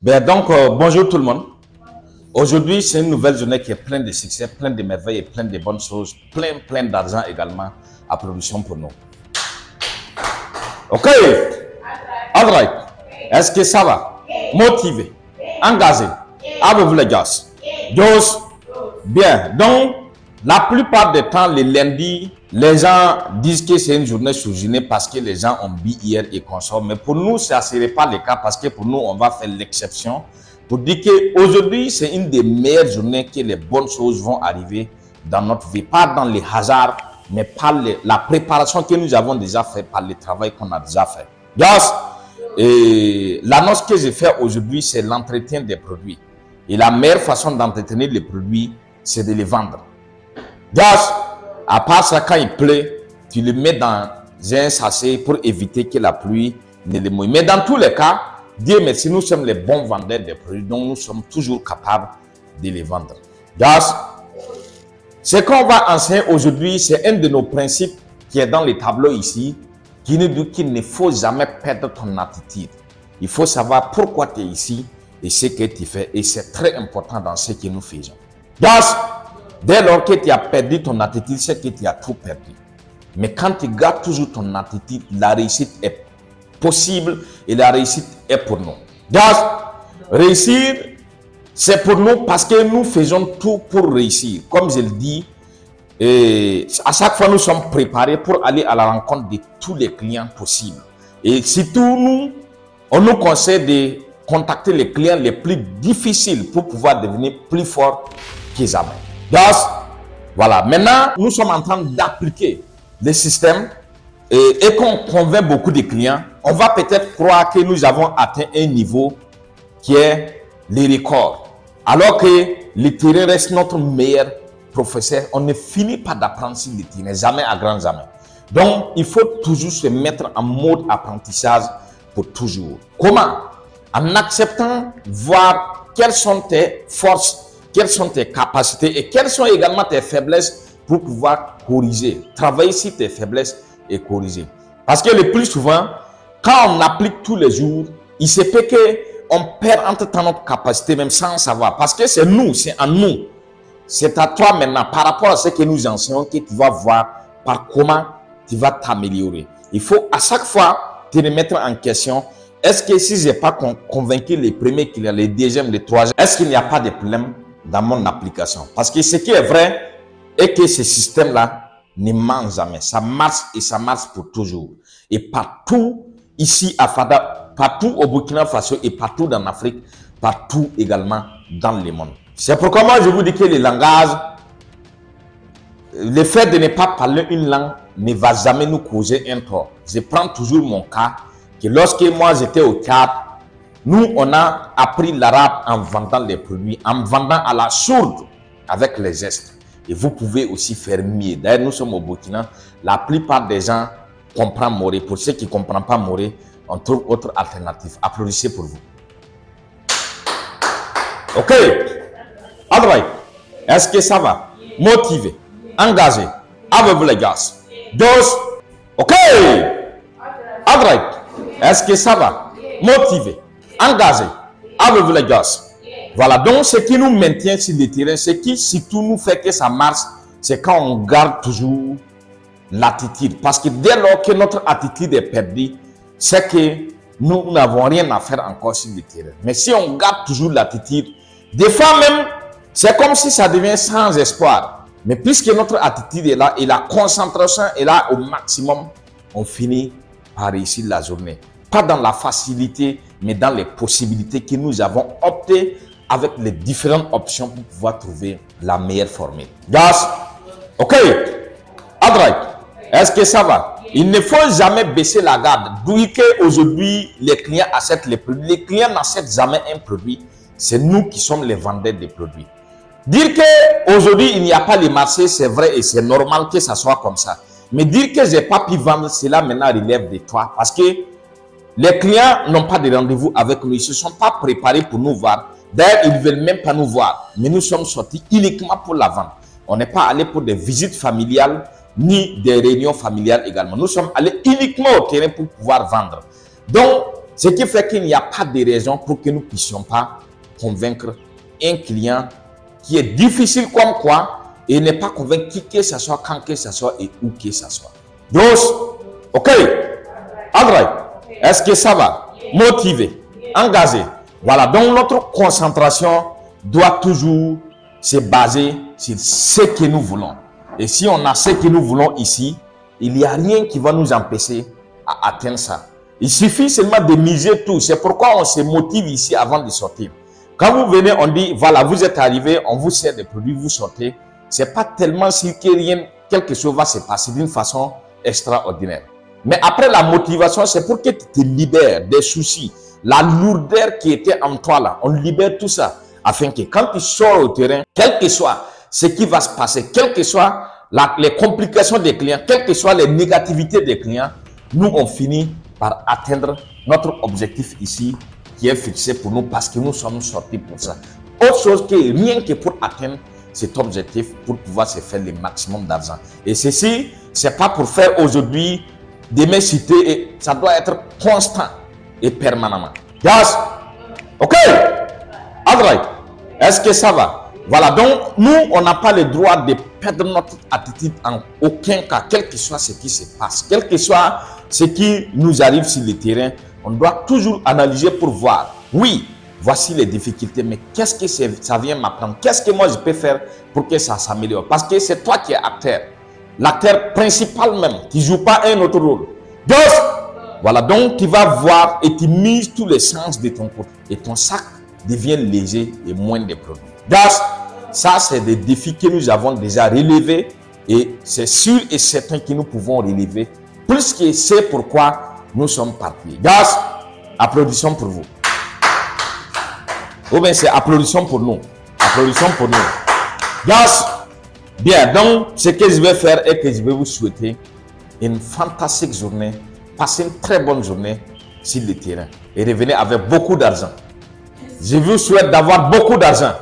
Bonjour tout le monde. Aujourd'hui, c'est une nouvelle journée qui est pleine de succès, pleine de merveilles et pleine de bonnes choses, plein d'argent également à production pour nous. Ok, all right. Est-ce que ça va? Motivé, engagé, avec les gars. Bien. Donc, la plupart des temps, les lundis, les gens disent que c'est une journée sous-journée parce que les gens ont bu hier et consomment. Mais pour nous, ça ne serait pas le cas parce que pour nous, on va faire l'exception pour dire qu'aujourd'hui, c'est une des meilleures journées que les bonnes choses vont arriver dans notre vie. Pas dans les hasards, mais par la préparation que nous avons déjà fait, par le travail qu'on a déjà fait. Et l'annonce que j'ai faite aujourd'hui, c'est l'entretien des produits. Et la meilleure façon d'entretenir les produits, c'est de les vendre. À part ça, quand il pleut, tu le mets dans un sachet pour éviter que la pluie ne les mouille. Mais dans tous les cas, Dieu merci, nous sommes les bons vendeurs des produits, donc nous sommes toujours capables de les vendre. Ce qu'on va enseigner aujourd'hui, c'est un de nos principes qui est dans les tableaux ici, qui nous dit qu'il ne faut jamais perdre ton attitude. Il faut savoir pourquoi tu es ici et ce que tu fais. Et c'est très important dans ce que nous faisons. Dès lors que tu as perdu ton attitude, c'est que tu as tout perdu. Mais quand tu gardes toujours ton attitude, la réussite est possible et la réussite est pour nous. Réussir, c'est pour nous parce que nous faisons tout pour réussir. Comme je le dis, à chaque fois nous sommes préparés pour aller à la rencontre de tous les clients possibles. Et surtout, on nous conseille de contacter les clients les plus difficiles pour pouvoir devenir plus forts que jamais. Voilà, maintenant, nous sommes en train d'appliquer le système et qu'on convainc beaucoup de clients, on va peut-être croire que nous avons atteint un niveau qui est les records. Alors que le terrain reste notre meilleur professeur, on ne finit pas d'apprendre sur le terrain, jamais à grand jamais. Donc, il faut toujours se mettre en mode apprentissage pour toujours. Comment? En acceptant voir quelles sont tes forces, quelles sont tes capacités et quelles sont également tes faiblesses pour pouvoir corriger. Travailler sur tes faiblesses et corriger. Parce que le plus souvent, quand on applique tous les jours, il se peut qu'on perd entre-temps notre capacité même sans savoir. Parce que c'est nous, c'est en nous. C'est à toi maintenant, par rapport à ce que nous enseignons, que tu vas voir par comment tu vas t'améliorer. Il faut à chaque fois te remettre en question. Est-ce que si je n'ai pas convaincu les premiers clients, les deuxièmes, les troisièmes, est-ce qu'il n'y a pas de problème dans mon application? Parce que ce qui est vrai est que ce système-là ne ment jamais. Ça marche et ça marche pour toujours. Et partout ici à Fada, partout au Burkina Faso et partout dans l'Afrique, partout également dans le monde. C'est pourquoi moi je vous dis que le langage, le fait de ne pas parler une langue ne va jamais nous causer un tort. Je prends toujours mon cas, que lorsque moi j'étais au Tchad, nous on a appris l'arabe en vendant les produits, en vendant à la sourde avec les gestes. Et vous pouvez aussi faire mieux. D'ailleurs, nous sommes au Burkina. La plupart des gens comprennent Moré. Pour ceux qui ne comprennent pas Moré, on trouve autre alternative. Applaudissez pour vous. Ok. All right. Est-ce que ça va? Motivé, engagé, avec vous les gars. Ok. All right. Est-ce que ça va? Motivé, engagé, avec vous les gars. Voilà, donc ce qui nous maintient sur le terrain, ce qui surtout nous fait que ça marche, c'est quand on garde toujours l'attitude. Parce que dès lors que notre attitude est perdue, c'est que nous n'avons rien à faire encore sur le terrain. Mais si on garde toujours l'attitude, des fois même, c'est comme si ça devient sans espoir. Mais puisque notre attitude est là et la concentration est là au maximum, on finit par réussir la journée. Pas dans la facilité, mais dans les possibilités que nous avons opté avec les différentes options pour pouvoir trouver la meilleure formule. Ok. All right. Est-ce que ça va? Il ne faut jamais baisser la garde. D'où qu'aujourd'hui, les clients achètent les produits. Les clients n'achètent jamais un produit. C'est nous qui sommes les vendeurs des produits. Dire qu'aujourd'hui, il n'y a pas les marchés, c'est vrai et c'est normal que ça soit comme ça. Mais dire que je n'ai pas pu vendre, cela maintenant relève de toi. Parce que les clients n'ont pas de rendez-vous avec nous. Ils ne se sont pas préparés pour nous voir. D'ailleurs, ils ne veulent même pas nous voir. Mais nous sommes sortis uniquement pour la vente. On n'est pas allé pour des visites familiales ni des réunions familiales également. Nous sommes allés uniquement au terrain pour pouvoir vendre. Donc, Ce qui fait qu'il n'y a pas de raison pour que nous ne puissions pas convaincre un client qui est difficile comme quoi et ne pas convaincre qui que ce soit, quand que ce soit et où que ce soit. Donc, ok, André, est-ce que ça va? Motivé, engagé. Voilà, donc notre concentration doit toujours se baser sur ce que nous voulons. Et si on a ce que nous voulons ici, il n'y a rien qui va nous empêcher à atteindre ça. Il suffit seulement de miser tout. C'est pourquoi on se motive ici avant de sortir. Quand vous venez, on dit, voilà, vous êtes arrivé, on vous sert des produits, vous sortez. Ce n'est pas tellement si quelque chose va se passer d'une façon extraordinaire. Mais après la motivation, c'est pour que tu te libères des soucis. La lourdeur qui était en toi là, on libère tout ça. Afin que quand tu sors au terrain, quel que soit ce qui va se passer, quelles que soient les complications des clients, quelles que soient les négativités des clients, nous on finit par atteindre notre objectif ici qui est fixé pour nous parce que nous sommes sortis pour ça. Autre chose que rien que pour atteindre cet objectif, pour pouvoir se faire le maximum d'argent. Et ceci, c'est pas pour faire aujourd'hui, demain citer, et ça doit être constant et permanemment. Yes? Ok? André, est-ce que ça va? Voilà, donc nous, on n'a pas le droit de perdre notre attitude en aucun cas, quel que soit ce qui se passe, quel que soit ce qui nous arrive sur le terrain, on doit toujours analyser pour voir, oui, voici les difficultés, mais qu'est-ce que ça vient m'apprendre? Qu'est-ce que moi je peux faire pour que ça s'améliore? Parce que c'est toi qui es acteur, l'acteur principal même, qui ne joue pas un autre rôle. Donc, voilà, donc tu vas voir et tu mises tous les sens de ton côté et ton sac devient léger et moins de produits. Ça, c'est des défis que nous avons déjà relevés et c'est sûr et certain que nous pouvons relever plus que c'est pourquoi nous sommes partis. Applaudissons pour vous. Ou bien c'est applaudissons pour nous. Applaudissons pour nous. Bien, donc ce que je vais faire est que je vais vous souhaiter une fantastique journée. Passez une très bonne journée sur le terrain et revenez avec beaucoup d'argent. Je vous souhaite d'avoir beaucoup d'argent.